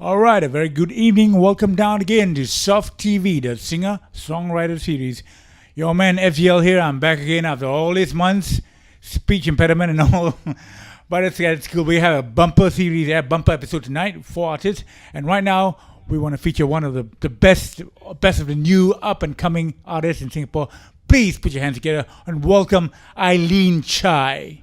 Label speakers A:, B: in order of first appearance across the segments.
A: All right, a very good evening. Welcome down again to Soft TV, the singer-songwriter series. Your man FGL here. I'm back again after all these months, speech impediment and all. But it's cool. We have a bumper series, bumper episode tonight, 4 artists. And right now, we want to feature one of the best of the new up-and-coming artists in Singapore. Please put your hands together and welcome Eileen Chai.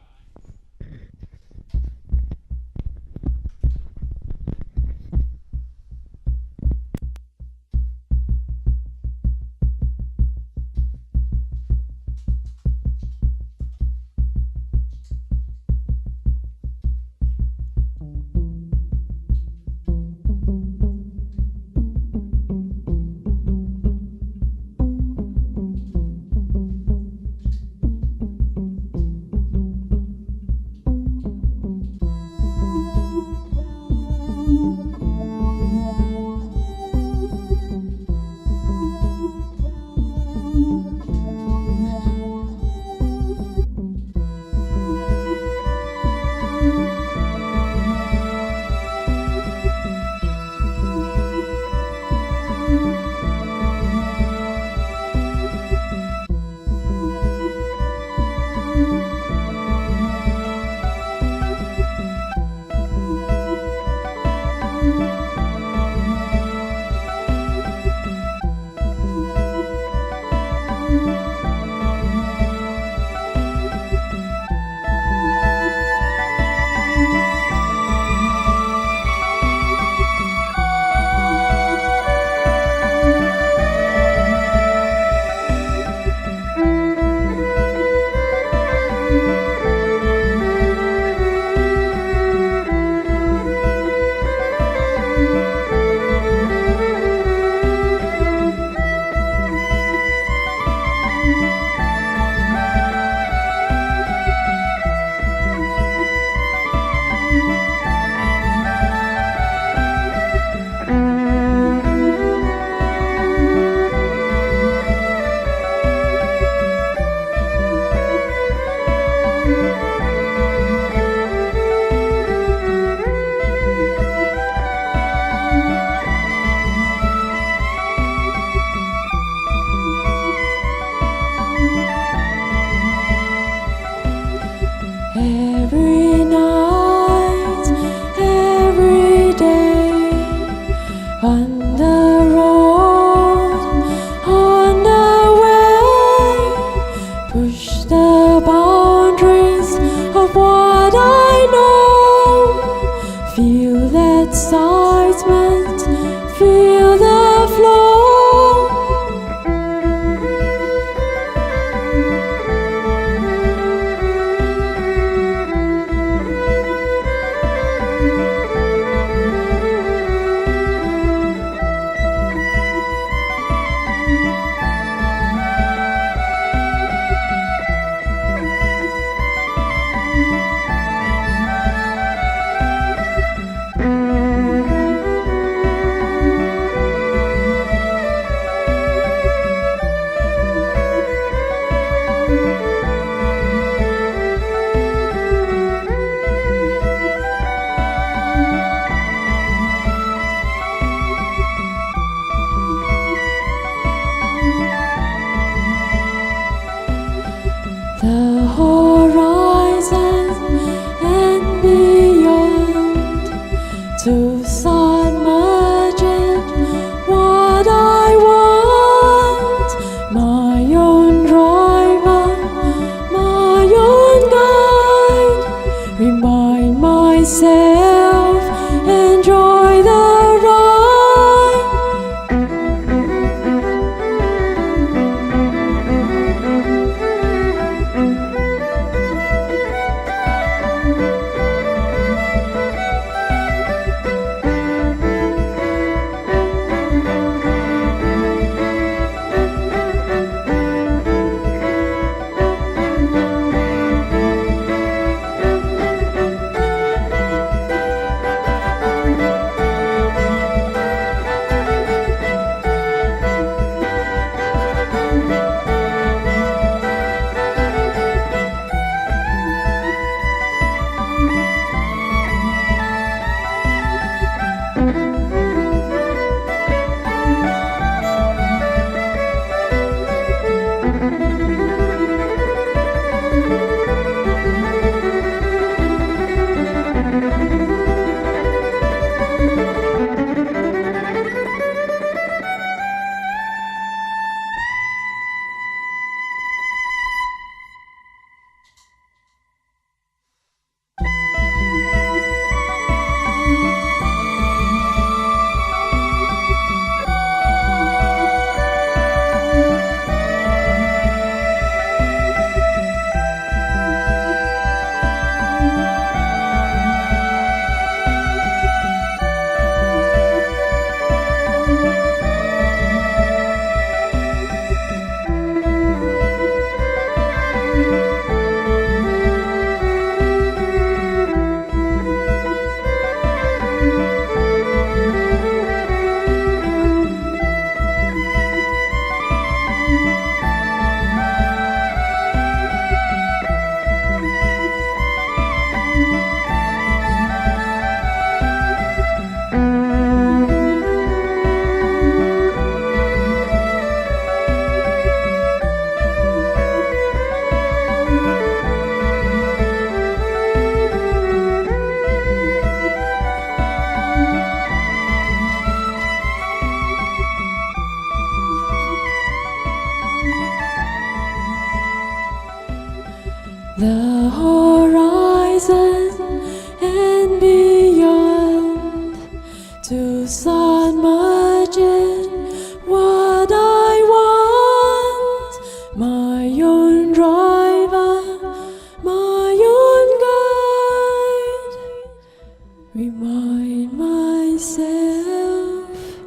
B: myself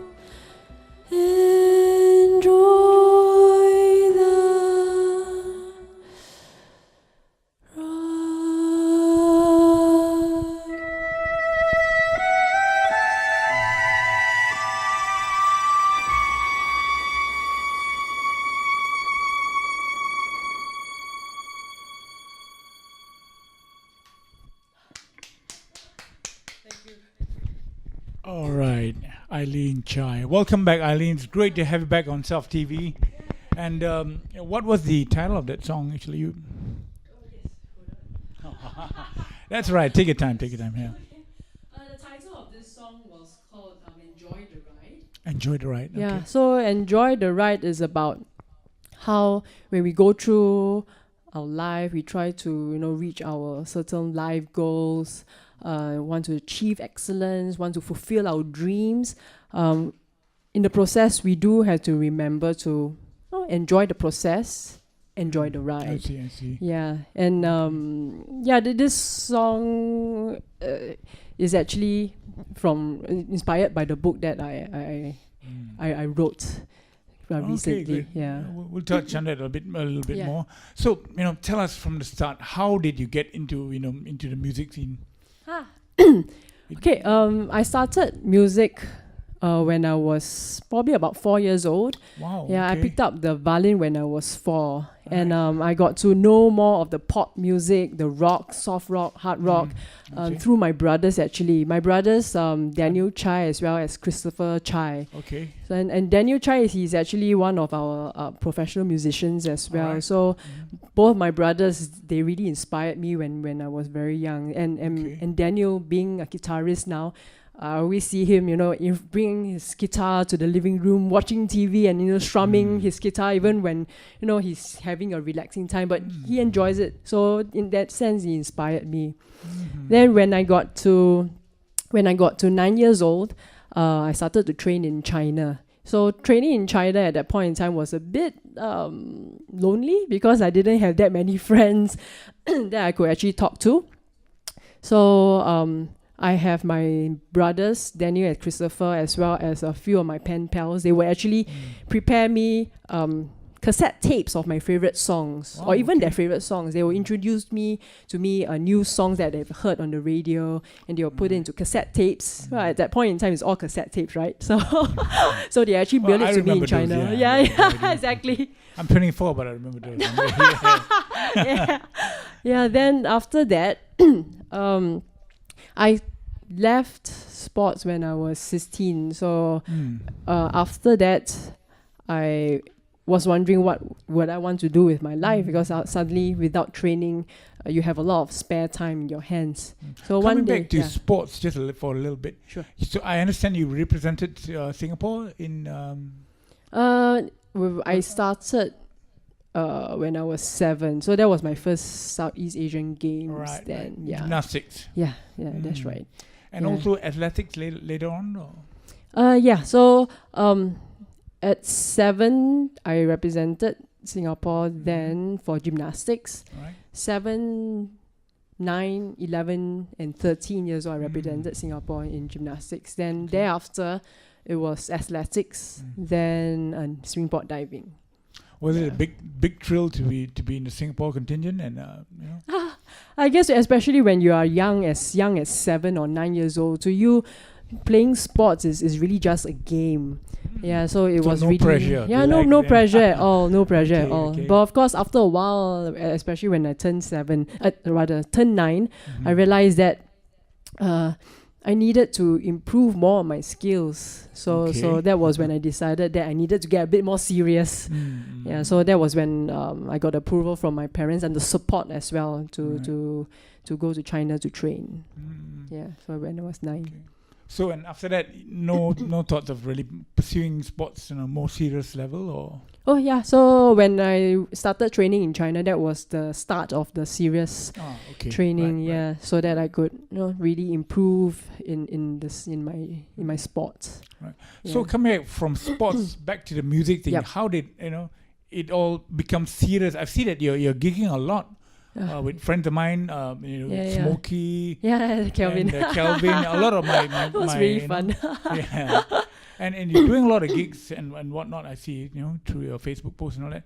B: enjoy the ride.
A: All right, Eileen Chai. Welcome back, Eileen. It's great to have you back on Self TV. And what was the title of that song, actually? You. That's right. Take your time. Take your time. Yeah.
B: The title of this song was called Enjoy the Ride.
A: Enjoy the ride.
B: Yeah,
A: Okay.
B: so Enjoy the Ride is about how when we go through our life, we try to, reach our certain life goals, want to achieve excellence, want to fulfill our dreams. In the process, we do have to remember to enjoy the process, enjoy the ride.
A: I see.
B: Yeah, and this song is actually inspired by the book that I wrote recently.
A: Great.
B: Yeah.
A: We'll touch on that a little bit
B: Yeah.
A: more. So, tell us from the start, how did you get into the music scene?
B: Okay. I started music when I was probably about 4 years old.
A: Wow.
B: Yeah, I
A: okay.
B: picked up the violin when I was 4, and
A: Right.
B: I got to know more of the pop music, the rock, soft rock, hard rock,
A: Okay.
B: through my brothers actually. My brothers, Daniel Chai as well as Christopher Chai.
A: Okay.
B: So, and Daniel Chai, he's actually one of our professional musicians as well.
A: Alright.
B: So both my brothers, they really inspired me when I was very young.
A: Okay.
B: And Daniel being a guitarist now, I always see him, bringing his guitar to the living room, watching TV and, strumming his guitar even when, he's having a relaxing time. But he enjoys it. So in that sense, he inspired me. Then when I got to 9 years old, I started to train in China. So training in China at that point in time was a bit lonely because I didn't have that many friends that I could actually talk to. So I have my brothers, Daniel and Christopher, as well as a few of my pen pals. They would actually prepare me cassette tapes of my favorite songs,
A: Wow,
B: or even
A: okay.
B: their favorite songs. They will introduce to me new songs that they've heard on the radio, and they will put it into cassette tapes. Well, at that point in time, it's all cassette tapes, right? So, so they actually
A: Well,
B: mailed
A: I
B: it to me in
A: remember those,
B: China.
A: yeah, I do.
B: Exactly.
A: I'm 24, but I remember those.
B: Yeah. Then after that, I left sports when I was 16. So after that, I was wondering what would I want to do with my life, because suddenly without training, you have a lot of spare time in your hands. So
A: Coming
B: one day,
A: back to sports just for a little bit.
B: Sure.
A: So I understand you represented Singapore in.
B: I started when I was 7, so that was my first Southeast Asian Games.
A: Right,
B: Then
A: right.
B: yeah,
A: Gymnastics.
B: yeah, that's right.
A: And
B: Yeah.
A: also athletics later on? Or?
B: Yeah. So at 7, I represented Singapore then for gymnastics.
A: Right.
B: 7, 9, 11, and 13 years old, I represented Singapore in gymnastics. Then thereafter, it was athletics, then springboard diving.
A: Was it a big thrill to be in the Singapore contingent and
B: I guess especially when you are young as 7 or 9 years old, to you, playing sports is really just a game. Yeah, so it
A: So
B: was
A: no
B: really
A: pressure.
B: Yeah,
A: Relax
B: no
A: and-
B: pressure at all, no pressure at
A: Okay,
B: all.
A: okay.
B: But of course, after a while, especially when I turned 9, I realized that I needed to improve more on my skills. So
A: Okay.
B: that was when I decided that I needed to get a bit more serious. Yeah, so that was when I got approval from my parents and the support as well to go to China to train. Yeah, so when I was 9.
A: Okay. So and after that, no thoughts of really pursuing sports on a more serious level, or
B: Oh yeah, so when I started training in China, that was the start of the serious training.
A: Right,
B: Yeah, so that I could really improve in my sports.
A: Right.
B: Yeah.
A: So coming back from sports back to the music thing,
B: Yep.
A: how did it all become serious? I see that you're gigging a lot. with friends of mine, Smokey.
B: Yeah, Kelvin.
A: And Kelvin, a lot of my
B: That was really fun.
A: Yeah. And you're doing a lot of gigs and whatnot. I see, through your Facebook posts and all that.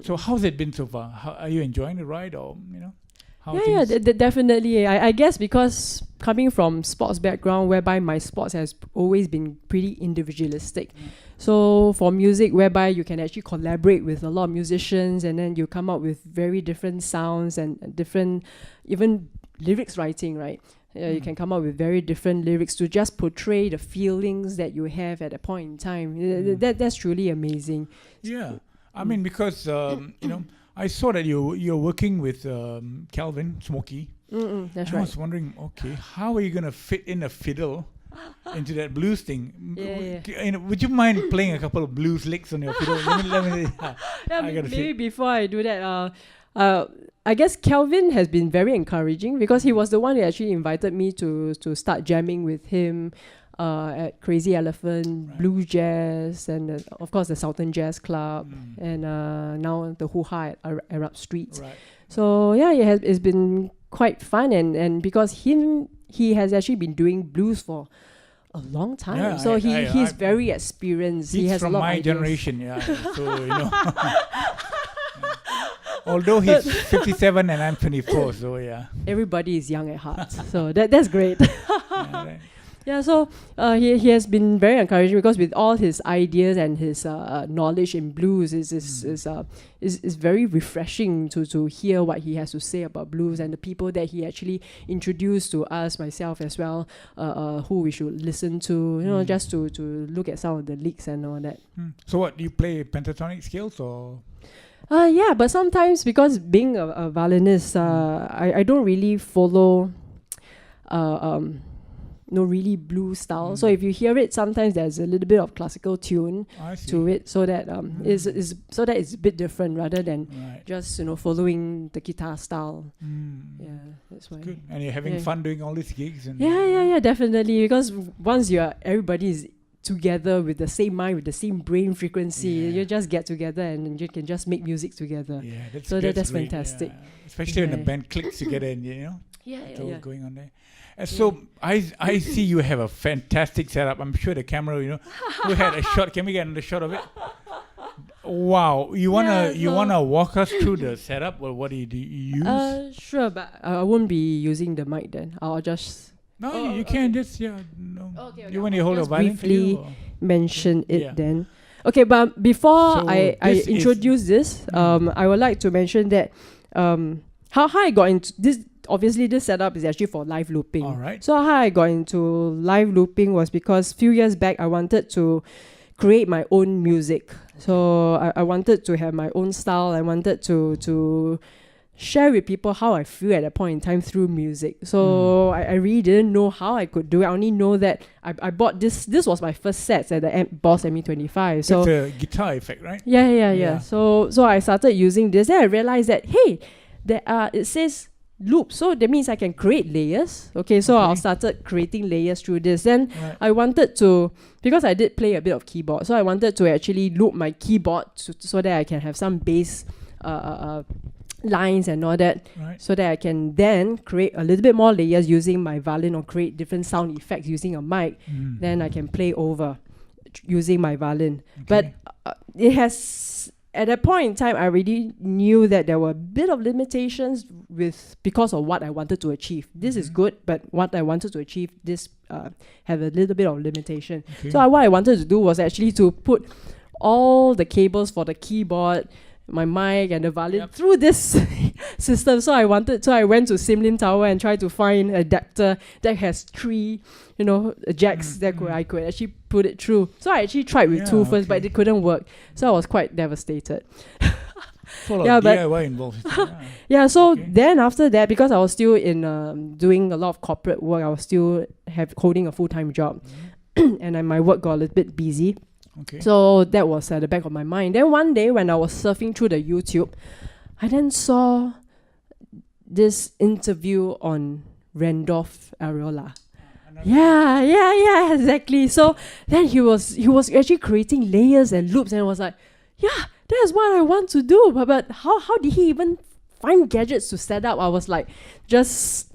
A: So how's it been so far? How, are you enjoying the ride, or how
B: definitely. I guess because coming from sports background, whereby my sports has always been pretty individualistic. So for music, whereby you can actually collaborate with a lot of musicians, and then you come up with very different sounds and different, even lyrics writing, right? You can come up with very different lyrics to just portray the feelings that you have at a point in time. That's truly amazing.
A: Yeah, I mean, because I saw that you're working with Calvin Smokey.
B: That's
A: I
B: right.
A: was wondering, okay, how are you gonna fit in a fiddle into that blues thing? Would you mind playing a couple of blues licks on your fiddle? let me
B: maybe before I do that, I guess Kelvin has been very encouraging because he was the one who actually invited me to start jamming with him at Crazy Elephant, Blue Jazz, and of course the Southern Jazz Club, and now the Hoo Ha at Arab Streets.
A: Right.
B: So yeah, it's been quite fun, and because he has actually been doing blues for a long time,
A: Yeah,
B: so he's very experienced.
A: He's
B: he has
A: from
B: a lot
A: my
B: of ideas.
A: generation, yeah. So although he's 57 and I'm 24, so yeah.
B: Everybody is young at heart, so that's great.
A: Yeah, right.
B: Yeah, so he has been very encouraging because with all his ideas and his knowledge in blues is very refreshing to hear what he has to say about blues, and the people that he actually introduced to us, myself as well, who we should listen to, just to look at some of the leaks and all that.
A: So what, do you play pentatonic scales or?
B: Yeah, but sometimes because being a violinist, I don't really follow really blues style. So if you hear it, sometimes there's a little bit of classical tune to it, so that it's a bit different rather than just following the guitar style. Yeah, that's why.
A: Good. And you're having fun doing all these gigs. And
B: yeah, definitely. Because once everybody is together with the same mind, with the same brain frequency, you just get together and you can just make music together.
A: Yeah, that's
B: great,
A: fantastic. Yeah. Especially when the band clicks together and it's all going on there. And so I see you have a fantastic setup. I'm sure the camera, we had a shot. Can we get another shot of it? Wow, you wanna walk us through the setup, or what do you use?
B: Sure, but I won't be using the mic then. I'll just.
A: No, you can just you want to hold
B: a
A: your violin
B: briefly mention it then. Okay, but before I introduce this, I would like to mention that how I got into this. Obviously, this setup is actually for live looping.
A: All right.
B: So how I got into live looping was because a few years back I wanted to create my own music. So I wanted to have my own style. I wanted to share with people how I feel at that point in time through music. So I really didn't know how I could do it. I only know that I bought this. This was my first set at the Boss ME25. So
A: it's a guitar effect, right?
B: Yeah. So I started using this. Then I realized that it says loop, so that means I can create layers. Okay, so I started creating layers through this. Then I wanted to, because I did play a bit of keyboard, so I wanted to actually loop my keyboard so that I can have some bass lines and all that, so that I can then create a little bit more layers using my violin, or create different sound effects using a mic. Then I can play over using my violin. But it has, at that point in time, I already knew that there were a bit of limitations because of what I wanted to achieve. This is good, but what I wanted to achieve, this have a little bit of limitation. So what I wanted to do was actually to put all the cables for the keyboard, my mic and the violin through this system. So I went to Sim Lim Tower and tried to find an adapter that has 3 jacks that I could actually put it through. So I actually tried with 2 first, but it couldn't work. So I was quite devastated.
A: Full of DIY involved.
B: Then after that, because I was still in doing a lot of corporate work, I was still holding a full-time job. And then my work got a little bit busy. So that was at the back of my mind. Then one day when I was surfing through the YouTube, I then saw this interview on Randolph Areola. Yeah, exactly. So then he was actually creating layers and loops, and I was like, yeah, that's what I want to do. But how did he even find gadgets to set up. I was like just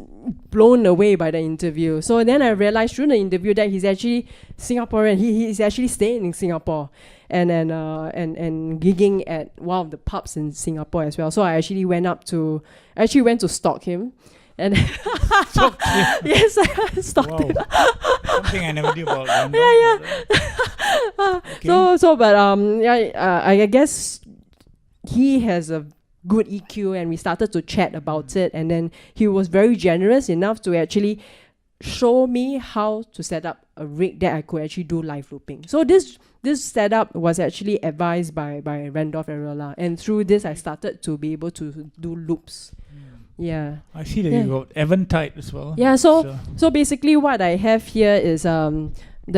B: blown away by the interview. So then I realized through the interview that he's actually Singaporean. He's actually staying in Singapore and gigging at one of the pubs in Singapore as well. So I actually went to stalk him. And yes, I stalked him.
A: Something I never knew about.
B: I guess he has a good EQ, and we started to chat about it, and then he was very generous enough to actually show me how to set up a rig that I could actually do live looping. So this setup was actually advised by Randolph Areola, and through this I started to be able to do loops. Yeah.
A: I see that you got Eventide as well.
B: Yeah, so basically what I have here is the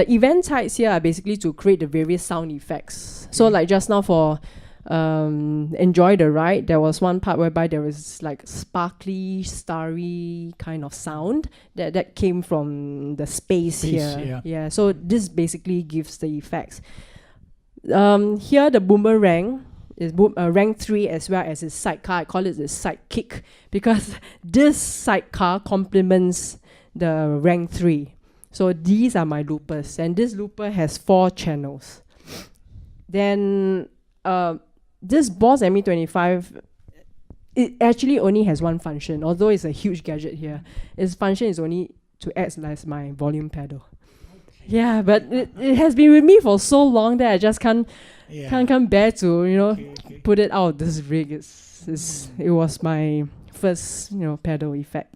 B: Eventides here are basically to create the various sound effects. So like just now for Enjoy the Ride, there was one part whereby there was like sparkly, starry kind of sound that came from the space here. Yeah, so this basically gives the effects. Here the boomerang is rank 3 as well as its sidecar. I call it the sidekick because this sidecar complements the rank 3. So these are my loopers, and this looper has 4 channels. Then this Boss ME25, it actually only has one function, although it's a huge gadget here. Its function is only to act as my volume pedal. Yeah, but it has been with me for so long that I just can't bear to put it out. This rig it was my first pedal effect.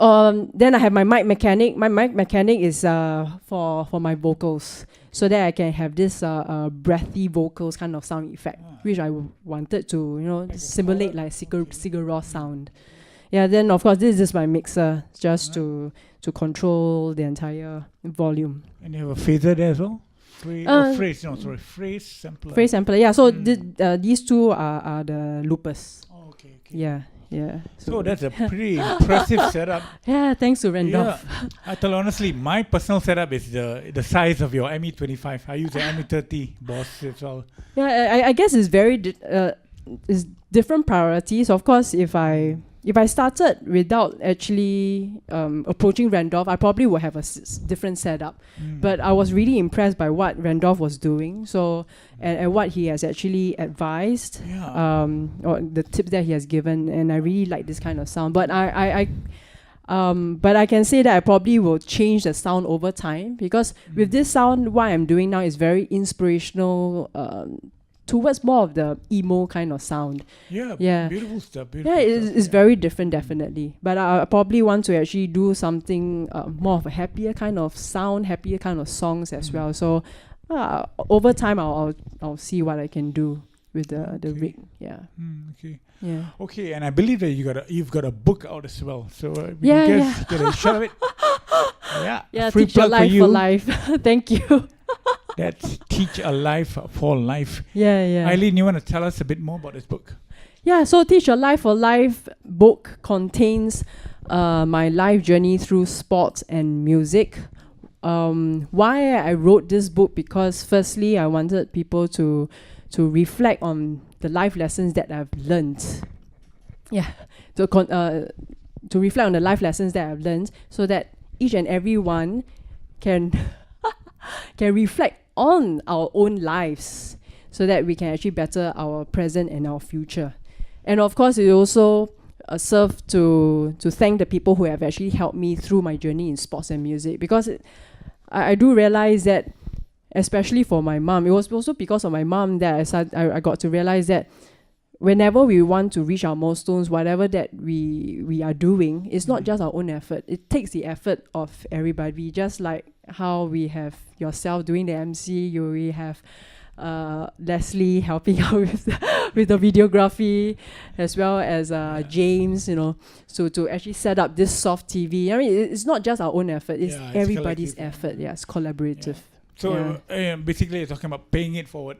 B: Then I have my mic mechanic. My mic mechanic is for my vocals, so that I can have this breathy vocals kind of sound effect, which I wanted to simulate like Sigur Rós sound. Yeah, then of course this is my mixer, just to control the entire volume.
A: And you have a phaser there as well? Phrase sampler.
B: Phrase sampler, yeah. So these two are the loopers.
A: Oh, okay.
B: Yeah.
A: So that's a pretty impressive setup.
B: Yeah, thanks to Randolph.
A: Yeah. I tell you honestly, my personal setup is the size of your ME25. I use the ME30 Boss as well.
B: Yeah, I guess it's very it's different priorities. Of course, if I started without actually approaching Randolph, I probably would have a different setup. But I was really impressed by what Randolph was doing. So and what he has actually advised, or the tips that he has given, and I really like this kind of sound. But I can say that I probably will change the sound over time, because with this sound, what I'm doing now is very inspirational. Towards more of the emo kind of sound. Yeah.
A: Beautiful stuff.
B: It's very different, definitely. But I probably want to actually do something more of a happier kind of sound, happier kind of songs as well. So over time, I'll see what I can do with the rig. Yeah.
A: Okay.
B: Yeah.
A: Okay, and I believe that you've got a book out as well. So we can get a shot of it.
B: Yeah.
A: Free
B: Teach Your
A: plug
B: Life for Life. Thank you.
A: That's Teach a Life for Life.
B: Yeah.
A: Eileen, you want to tell us a bit more about this book?
B: Yeah, so Teach Your Life for Life book contains my life journey through sports and music. Why I wrote this book, because firstly, I wanted people to reflect on the life lessons that I've learned. Yeah, to reflect on the life lessons that I've learned, so that each and every one can reflect on our own lives, so that we can actually better our present and our future. And of course, it also serve to thank the people who have actually helped me through my journey in sports and music, because I do realize that, especially for my mom, it was also because of my mom that I got to realize that whenever we want to reach our milestones, whatever that we are doing, it's not just our own effort. It takes the effort of everybody. Just like how we have yourself doing the MC, we have Leslie helping out with the videography, as well as James, so to actually set up this soft TV. I mean, it's not just our own effort, it's everybody's effort. Yeah, it's collaborative.
A: So basically you're talking about paying it forward.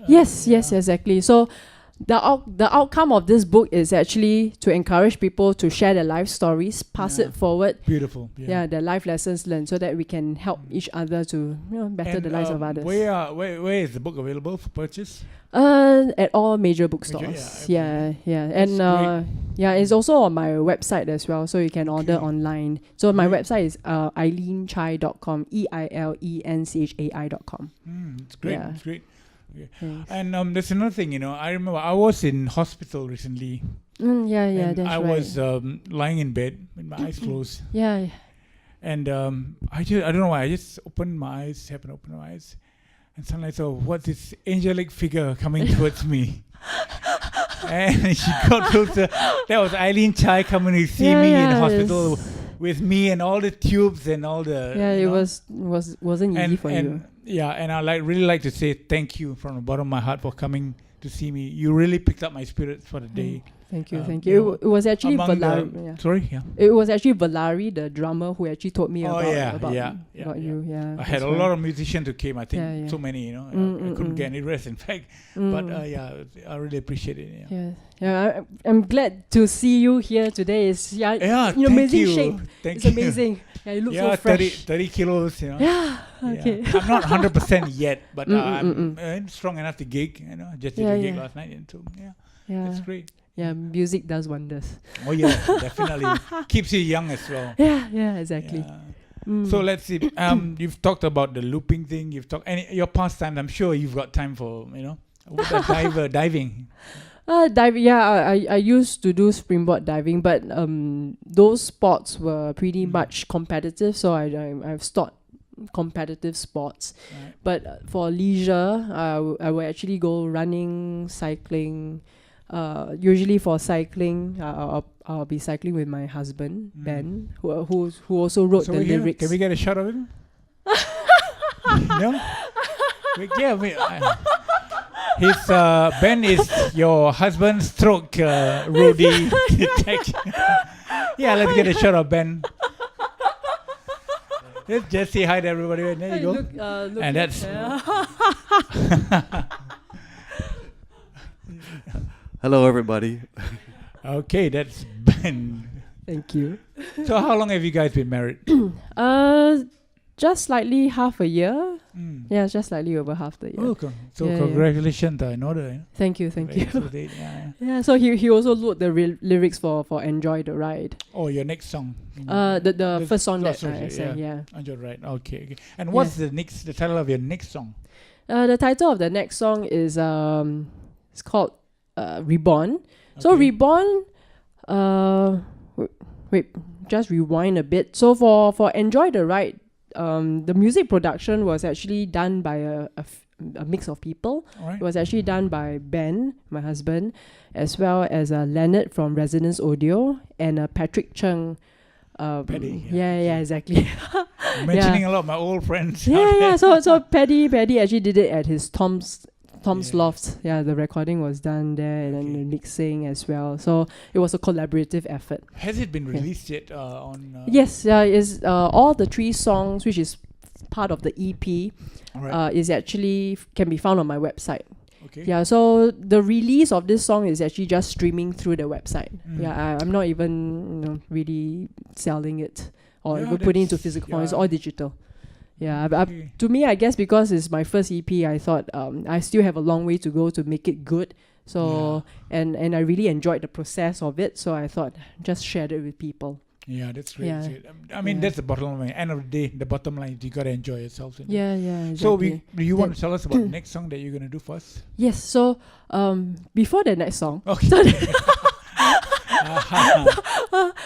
B: Yes, exactly. So the outcome of this book is actually to encourage people to share their life stories, pass it forward.
A: Beautiful.
B: Yeah, their life lessons learned, so that we can help each other to better the lives of others.
A: Where is the book available for purchase?
B: At all major bookstores. Yeah. And it's also on my website as well, so you can order online. So my website is eileenchai.com, EILENCHAI.com.
A: It's great.
B: Yeah.
A: It's great. Okay.
B: Thanks.
A: And there's another thing, I remember I was in hospital recently.
B: And
A: that's
B: right.
A: I was lying in bed with my eyes closed.
B: Yeah.
A: And I don't know why, I just happened to open my eyes. And suddenly I saw, what's this angelic figure coming towards me? And she got closer. That was Eileen Chai coming to see me in hospital with me and all the tubes and all the...
B: it wasn't easy for you.
A: Yeah, and I really like to say thank you from the bottom of my heart for coming to see me. You really picked up my spirits for the day.
B: Thank you. It was actually Valari.
A: Sorry, yeah.
B: It was actually Valari, the drummer, who actually told me about you. Yeah,
A: I had a lot of musicians who came. I think so many. I couldn't get any rest. In fact, but I really appreciate it.
B: Yeah. I'm glad to see you here today. It's amazing shape. It's amazing. Yeah, you look so fresh.
A: 30 kilos.
B: Yeah. Okay.
A: I'm not 100% yet, but I'm strong enough to gig. Just did a gig last night, and so that's great.
B: Yeah, music does wonders.
A: Oh yeah, definitely keeps you young as well.
B: Yeah, exactly.
A: Yeah. So let's see. You've talked about the looping thing. You've talked your pastime. I'm sure you've got time for diving.
B: Diving. Yeah, I used to do springboard diving, but those sports were pretty much competitive, so I've stopped competitive sports. Right. But for leisure, I will actually go running, cycling. Usually for cycling, I'll be cycling with my husband Ben, who also wrote the lyrics.
A: Can we get a shot of him? No. His Ben is your husband's stroke Rudy. Let's get a shot of Ben. Let's just say hi to everybody. There you go.
B: Look
A: and that's.
C: Hello, everybody.
A: Okay, that's Ben.
B: Thank you.
A: So, how long have you guys been married?
B: Just slightly half a year. Yeah, just slightly over half the year.
A: Okay. So, congratulations in order.
B: Thank you.
A: Yeah.
B: So he also wrote the lyrics for Enjoy the Ride.
A: Oh, your next song.
B: The first song that I sang. Yeah.
A: Enjoy the Ride. Okay. And what's the title of your next song?
B: The title of the next song is it's called Reborn. Okay. So Reborn, just rewind a bit. So for Enjoy the Ride, the music production was actually done by a mix of people. Right. It was actually done by Ben, my husband, as well as Leonard from Resonance Audio and Patrick Chung.
A: Paddy.
B: Yeah, exactly.
A: Mentioning a lot of my old friends.
B: So Paddy actually did it at his Tom's Loft. Yeah, the recording was done there and then the mixing as well. So it was a collaborative effort.
A: Has it been released yet on?
B: Yes, is all the 3 songs, which is part of the EP, is actually can be found on my website. Okay. Yeah, so the release of this song is actually just streaming through the website. Yeah, I'm not even really selling it or putting it into physical form. It's all digital. Yeah, to me, I guess because it's my first EP, I thought I still have a long way to go to make it good. So and I really enjoyed the process of it. So I thought just share it with people.
A: Yeah, that's great. Yeah. I mean, that's the bottom line. End of the day, the bottom line is you gotta enjoy yourself.
B: Yeah, exactly.
A: So do you want to tell us about the next song that you're gonna do first?
B: Yes. So before the next song,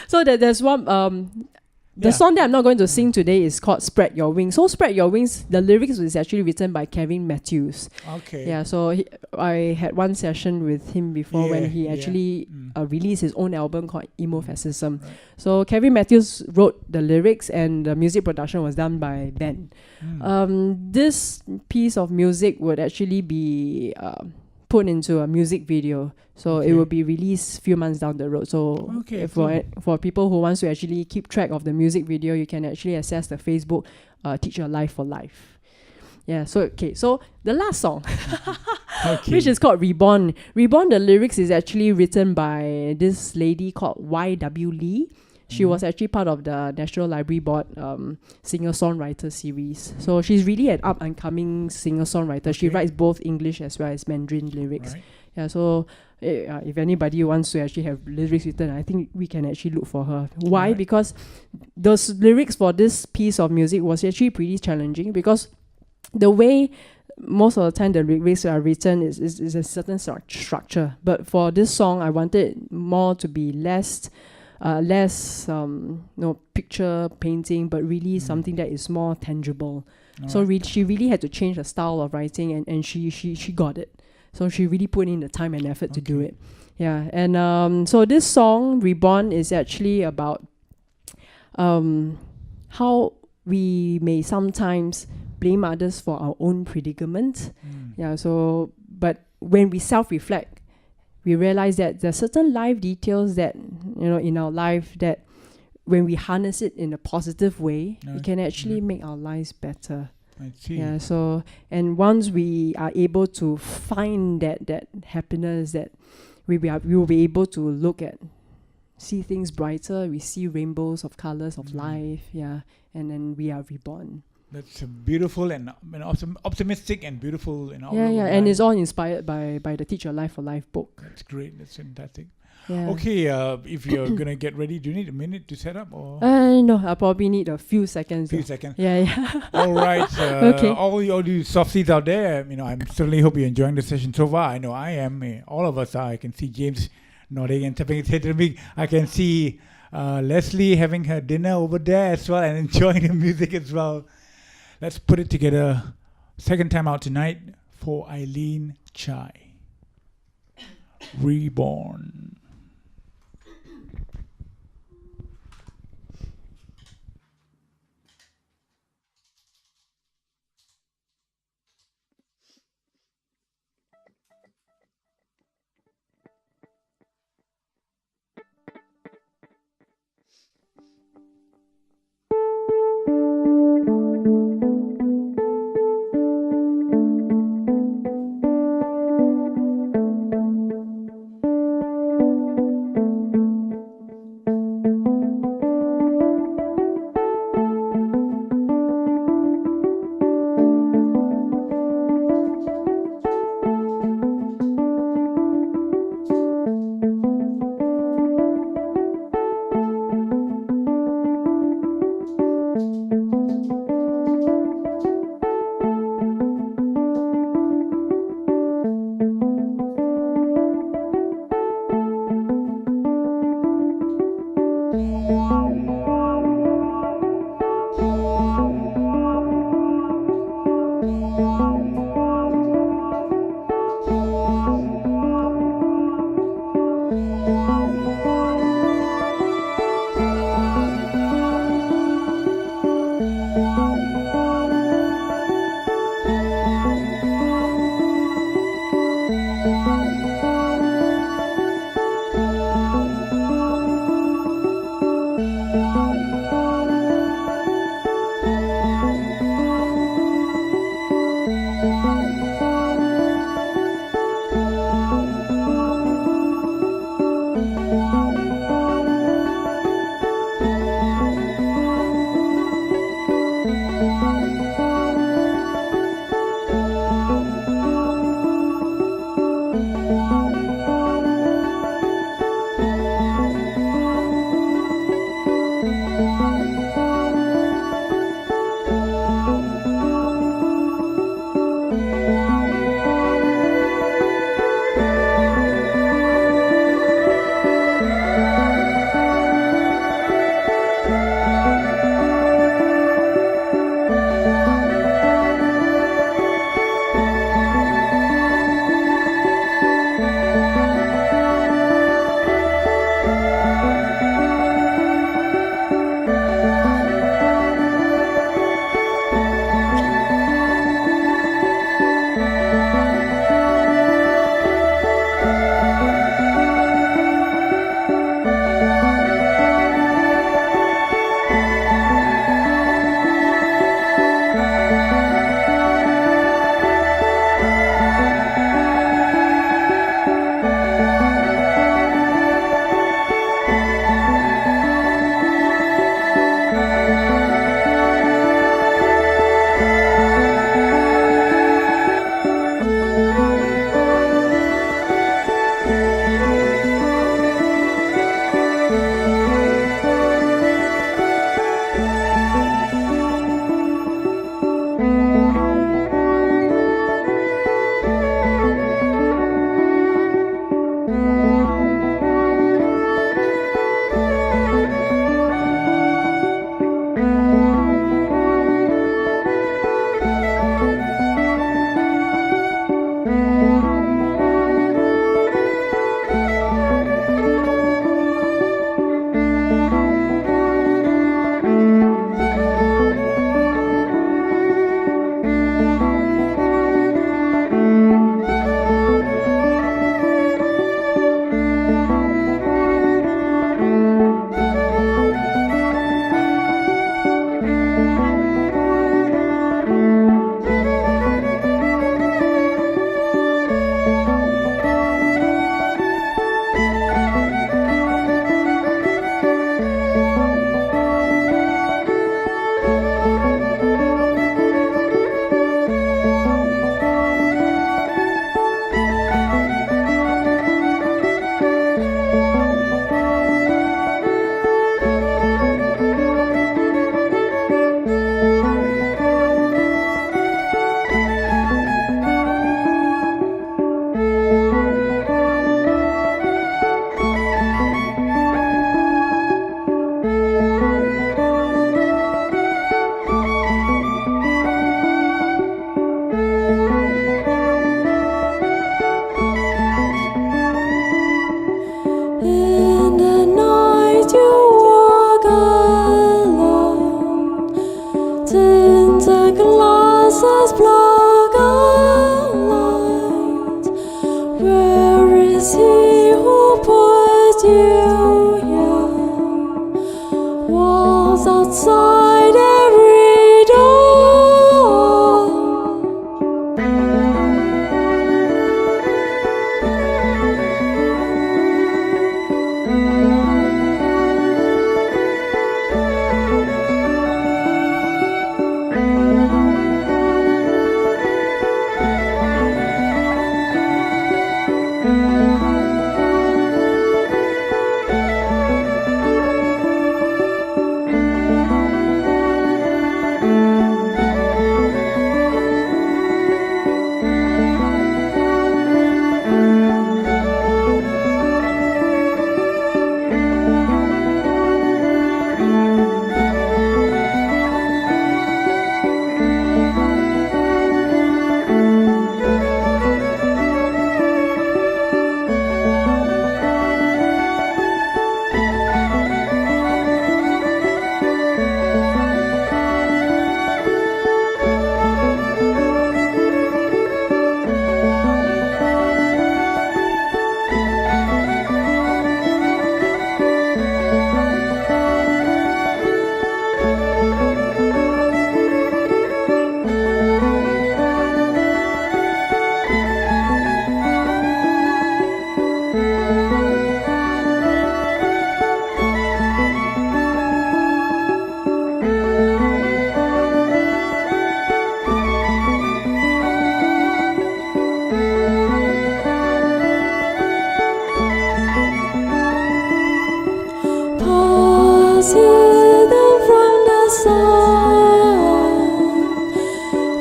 B: so there's one. The song that I'm not going to sing today is called Spread Your Wings. So Spread Your Wings, the lyrics was actually written by Kevin Matthews.
A: Okay.
B: Yeah, so I had one session with him before when he actually released his own album called Emo Fascism. Right. So Kevin Matthews wrote the lyrics and the music production was done by Ben. This piece of music would actually be put into a music video. So it will be released a few months down the road. So for people who wants to actually keep track of the music video, you can actually access the Facebook Teach Your Life for Life. Yeah, so the last song.
A: Okay.
B: which is called Reborn. Reborn, the lyrics is actually written by this lady called Y.W. Lee. She was actually part of the National Library Board singer-songwriter series. So she's really an up-and-coming singer-songwriter. She
A: Okay.
B: writes both English as well as Mandarin lyrics.
A: Right.
B: Yeah, so if anybody wants to actually have lyrics written, I think we can actually look for her. Why?
A: Alright.
B: Because those lyrics for this piece of music was actually pretty challenging, because the way most of the time the lyrics are written is a certain structure. But for this song, I wanted more to be less picture painting, but really something that is more tangible. So she really had to change her style of writing, and she got it. So she really put in the time and effort to do
A: Okay.
B: it. Yeah, and so this song Reborn is actually about how we may sometimes blame others for our own predicament. Yeah, so but when we self-reflect, we realize that there are certain life details that in our life that when we harness it in a positive way, it can actually make our lives better.
A: I see.
B: Yeah, so and once we are able to find that happiness, that we will be able to see things brighter. We see rainbows of colors of life. Yeah, and then we are reborn.
A: That's a beautiful and optimistic and beautiful.
B: And it's all inspired by the Teach Your Life for Life book.
A: That's great. That's fantastic.
B: Yeah.
A: Okay, if you're gonna get ready, do you need a minute to set up or
B: No, I probably need a few seconds.
A: few seconds?
B: Yeah.
A: All right.
B: Okay.
A: All you softies out there, I certainly hope you're enjoying the session so far. I know I am. All of us are. I can see James nodding and tapping his head to me. I can see Leslie having her dinner over there as well and enjoying the music as well. Let's put it together. Second time out tonight for Eileen Chai. Reborn.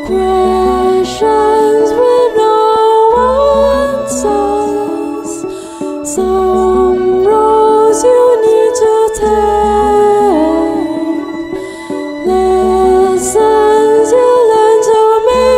D: questions with no answers. Some roads you need to take. Lessons you learn to make.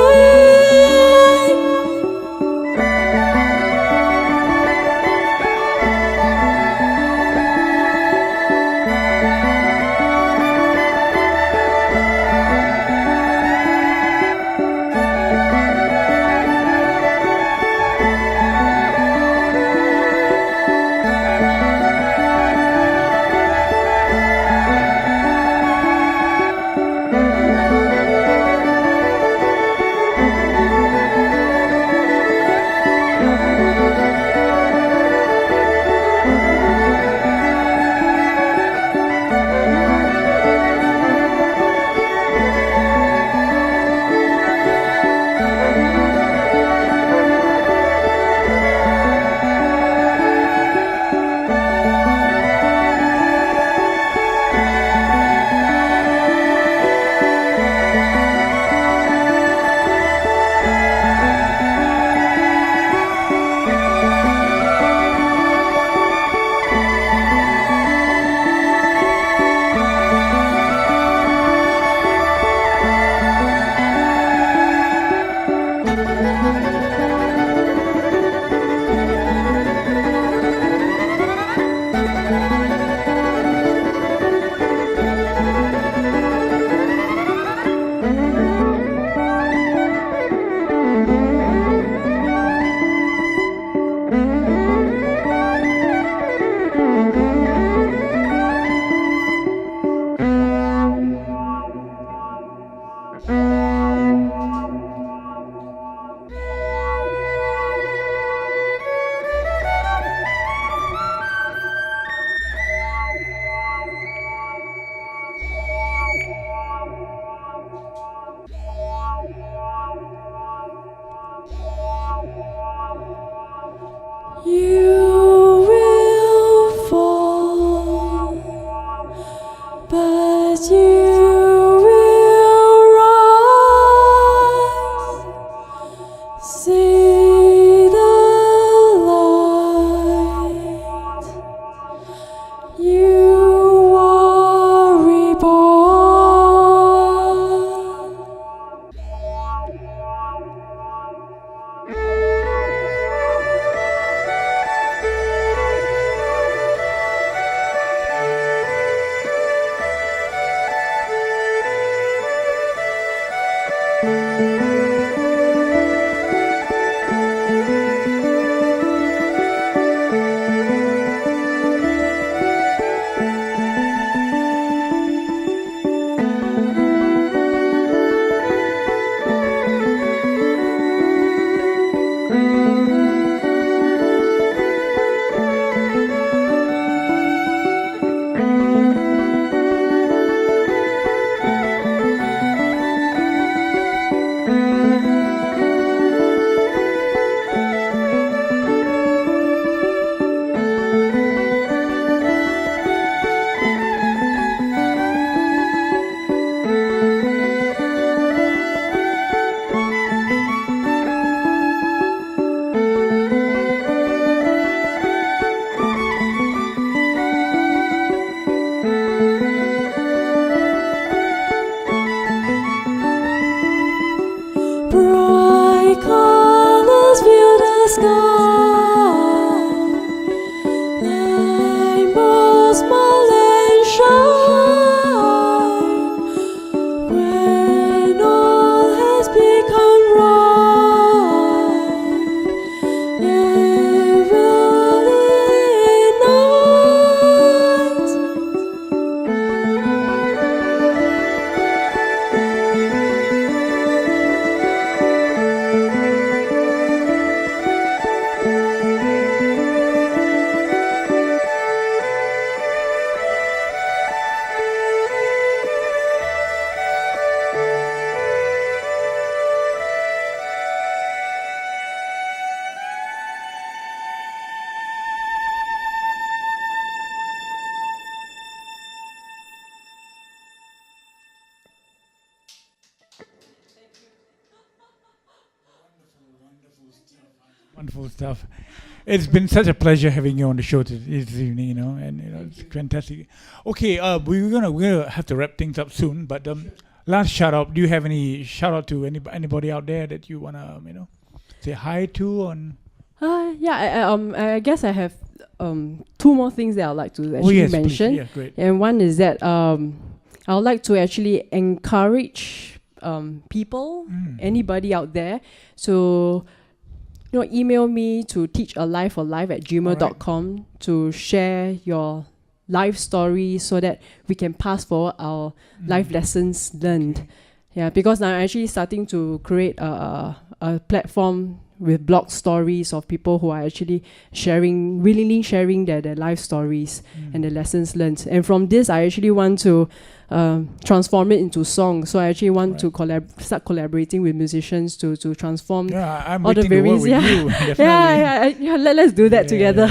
A: Wonderful stuff. It's been such a pleasure having you on the show this evening, and it's fantastic. Okay, we're gonna have to wrap things up soon, but last shout out. Do you have any shout out to anybody out there that you wanna say hi to on?
B: I guess I have two more things that I'd like to actually mention.
A: Please. Yeah, great.
B: And one is that I would like to actually encourage people, anybody out there, so email me to teachaliveforlife@gmail.com to share your life story so that we can pass forward our life lessons learned.
A: Okay.
B: Yeah, because now I'm actually starting to create a platform with blog stories of people who are actually willingly sharing their life stories and the lessons learned. And from this, I actually want to transform it into songs. So I actually want to start collaborating with musicians to transform
A: I'm
B: all the
A: waiting to work
B: various.
A: with you.
B: Let's do that together.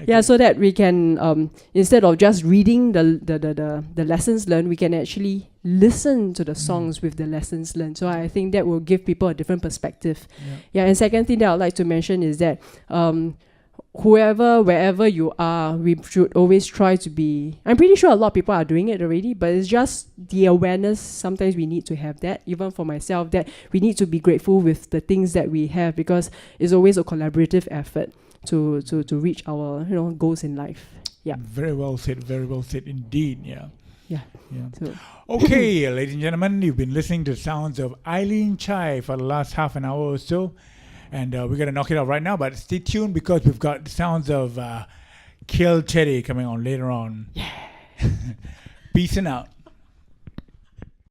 A: Okay.
B: So that we can instead of just reading the lessons learned, we can actually listen to the songs with the lessons learned. So I think that will give people a different perspective. And second thing that I'd like to mention is that wherever you are, we should always try to be. I'm pretty sure a lot of people are doing it already, but it's just the awareness. Sometimes we need to have that, even for myself, that we need to be grateful with the things that we have, because it's always a collaborative effort to reach our goals in life.
A: Very well said indeed.
B: So
A: Okay, ladies and gentlemen, you've been listening to sounds of Eileen Chai for the last half an hour or so. And we're going to knock it out right now, but stay tuned because we've got the sounds of Kill Teddy coming on later on. Peace and out.